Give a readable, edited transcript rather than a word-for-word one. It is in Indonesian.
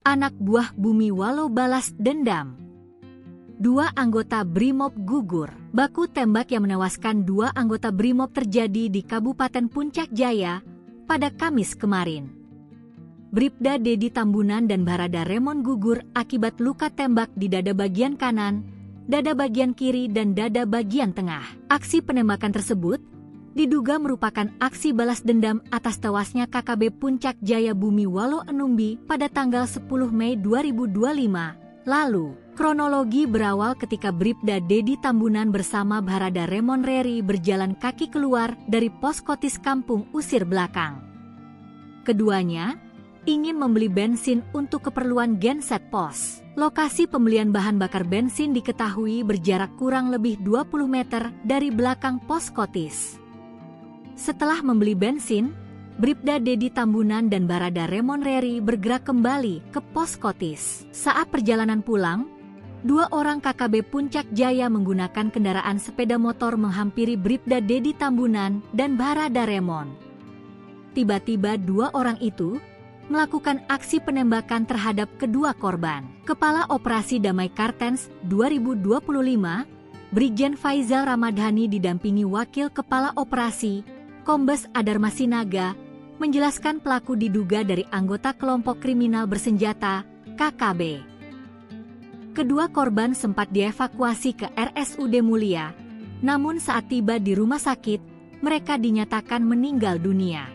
Anak buah Bumi Walau balas dendam. 2 anggota Brimob gugur. Baku tembak yang menewaskan 2 anggota Brimob terjadi di Kabupaten Puncak Jaya pada Kamis kemarin. Bribda Dedi Tambunan dan Barada Remon gugur akibat luka tembak di dada bagian kanan, dada bagian kiri, dan dada bagian tengah. Aksi penembakan tersebut diduga merupakan aksi balas dendam atas tewasnya KKB Puncak Jaya Bumi Walau Enumbi pada tanggal 10 Mei 2025 lalu. Kronologi berawal ketika Bribda Dedi Tambunan bersama Barada Remon Reri berjalan kaki keluar dari pos Kotis Kampung Usir Belakang. Keduanya ingin membeli bensin untuk keperluan genset pos. Lokasi pembelian bahan bakar bensin diketahui berjarak kurang lebih 20 meter dari belakang pos Kotis. Setelah membeli bensin, Bribda Dedi Tambunan dan Barada Remon Reri bergerak kembali ke pos Kotis. Saat perjalanan pulang, 2 orang KKB Puncak Jaya menggunakan kendaraan sepeda motor menghampiri Bribda Dedi Tambunan dan Barada Remon. Tiba-tiba 2 orang itu melakukan aksi penembakan terhadap kedua korban. Kepala Operasi Damai Kartens 2025, Brigjen Faizal Ramadhani didampingi Wakil Kepala Operasi, Kombes Adar Masinaga, menjelaskan pelaku diduga dari anggota kelompok kriminal bersenjata, KKB. Kedua korban sempat dievakuasi ke RSUD Mulia, namun saat tiba di rumah sakit, mereka dinyatakan meninggal dunia.